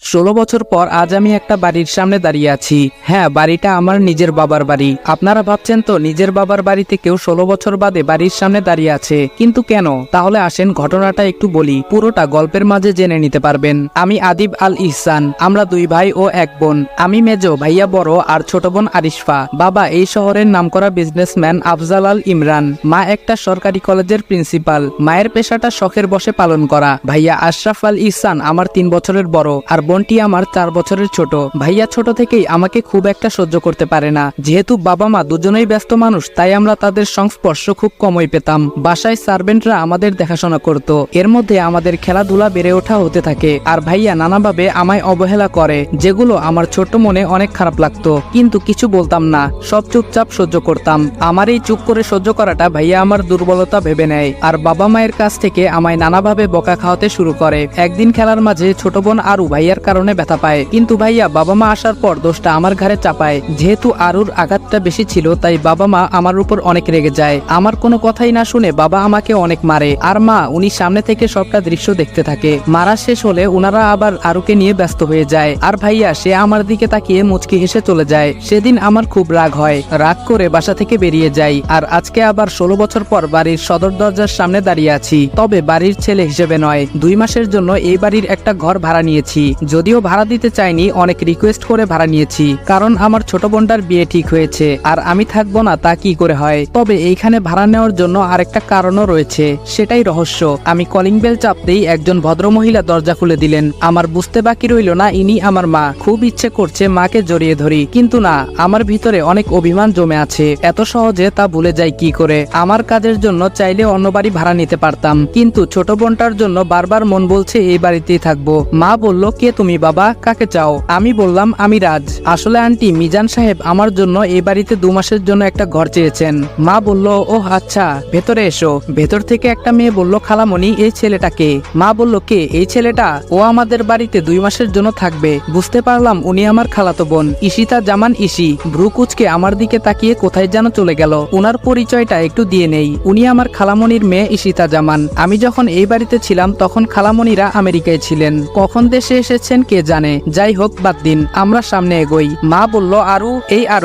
16 বছর পর আজ আমি একটা বাড়ির সামনে দাঁড়িয়ে আছি। হ্যাঁ, বাড়িটা আমার নিজের বাবার বাড়ি। আপনারা ভাবছেন তো নিজের বাবার বাড়িতে কেউ 16 বছর বাদে বাড়ির সামনে দাঁড়িয়ে আছে, কিন্তু কেন? তাহলে আসেন ঘটনাটা একটু বলি, পুরোটা গল্পের মাঝে জেনে নিতে পারবেন। আমি আদিব আল ইহসান, আমরা দুই ভাই ও এক বোন। আমি মেজো, ভাইয়া বড় আর ছোট বোন আরিশফা। বাবা এই শহরের নামকরা বিজনেসম্যান আফজাল আল ইমরান। মা একটা সরকারি কলেজের প্রিন্সিপাল। মায়ের পেশাটা শখের বশে পালন করা। ভাইয়া আশরাফ আল ইহসান আমার 3 বছরের বড়, আর বোনটি আমার 4 বছরের ছোট। ভাইয়া ছোট থেকেই আমাকে খুব একটা সহ্য করতে পারে না। যেহেতু বাবা মা দুজনেই ব্যস্ত মানুষ, তাই আমরা তাদের সংস্পর্শ খুব কমই পেতাম। বাসায় সার্ভেন্টরা আমাদের দেখাশোনা করত। এর মধ্যে আমাদের খেলাধুলা বেড়ে ওঠা হতে থাকে, আর ভাইয়া নানাভাবে আমায় অবহেলা করে, যেগুলো আমার ছোট মনে অনেক খারাপ লাগতো। কিন্তু কিছু বলতাম না, সব চুপচাপ সহ্য করতাম। আমার এই চুপ করে সহ্য করাটা ভাইয়া আমার দুর্বলতা ভেবে নেয়, আর বাবা মায়ের কাছ থেকে আমায় নানাভাবে বকা খাওয়াতে শুরু করে। একদিন খেলার মাঝে ছোট বোন আরু ভাইয়ার কারণে ব্যথা পায়, কিন্তু ভাইয়া বাবা মা আসার পর দোষটা আমার ঘাড়ে চাপায়। যেহেতু আরুর আঘাতটা বেশি ছিল, তাই বাবা মা আমার উপর অনেক রেগে যায়। আমার কোনো কথাই না শুনে বাবা আমাকে অনেক মারে, আর মা উনি সামনে থেকে সবটা দৃশ্য দেখতে থাকে। মারা শেষ হলে উনারা আবার আরুকে নিয়ে ব্যস্ত হয়ে যায়, আর ভাইয়া সে আমার দিকে তাকিয়ে মুচকি হেসে চলে যায়। সেদিন আমার খুব রাগ হয়, রাগ করে বাসা থেকে বেরিয়ে যাই। আর আজকে আবার 16 বছর পর বাড়ির সদর দরজার সামনে দাঁড়িয়ে আছি, তবে বাড়ির ছেলে হিসেবে নয়। 2 মাসের জন্য এই বাড়ির একটা ঘর ভাড়া নিয়েছি। যদিও ভাড়া দিতে চাইনি, অনেক রিকোয়েস্ট করে ভাড়া নিয়েছি, কারণ আমার ছোট বোনটার বিয়ে ঠিক হয়েছে, আর আমি থাকবো না তা কি করে হয়। তবে এইখানে ভাড়া নেওয়ার জন্য আরেকটা কারণও রয়েছে, সেটাই রহস্য। আমি কলিং বেল চাপতেই একজন ভদ্রমহিলা দরজা খুলে দিলেন। আমার বুঝতে বাকি রইল না ইনি আমার মা। খুব ইচ্ছে করছে মাকে জড়িয়ে ধরি, কিন্তু না, আমার ভিতরে অনেক অভিমান জমে আছে। এত সহজে তা ভুলে যাই কি করে? আমার কাজের জন্য চাইলে অন্য বাড়ি ভাড়া নিতে পারতাম, কিন্তু ছোট বোনটার জন্য বারবার মন বলছে এই বাড়িতেই থাকবো। মা বলল, কে তুমি বাবা, কাকে চাও? আমি বললাম, আমি রাজ। আসলে আন্টি, মিজান সাহেব আমার জন্য এই বাড়িতে 2 মাসের জন্য একটা ঘর চেয়েছেন। মা বলল, ও আচ্ছা, ভেতরে এসো। ভেতর থেকে একটা মেয়ে বলল, খালামণি এই ছেলেটাকে। মা বলল, কে এই ছেলেটা? ও আমাদের বাড়িতে 2 মাসের জন্য থাকবে। বুঝতে পারলাম উনি আমার খালাতো বোন, ঈশিতা জামান ঈশি। ভ্রু কুচকে আমার দিকে তাকিয়ে কোথায় যেন চলে গেল। উনার পরিচয়টা একটু দিয়ে নেই, উনি আমার খালামণির মেয়ে ঈশিতা জামান। আমি যখন এই বাড়িতে ছিলাম তখন খালামণিরা আমেরিকায় ছিলেন, কখন দেশে এসেছেন কে জানে। যাই হোক, বাদ দিন, আমরা সামনে এগোই। মা বলল, আরু এই আরু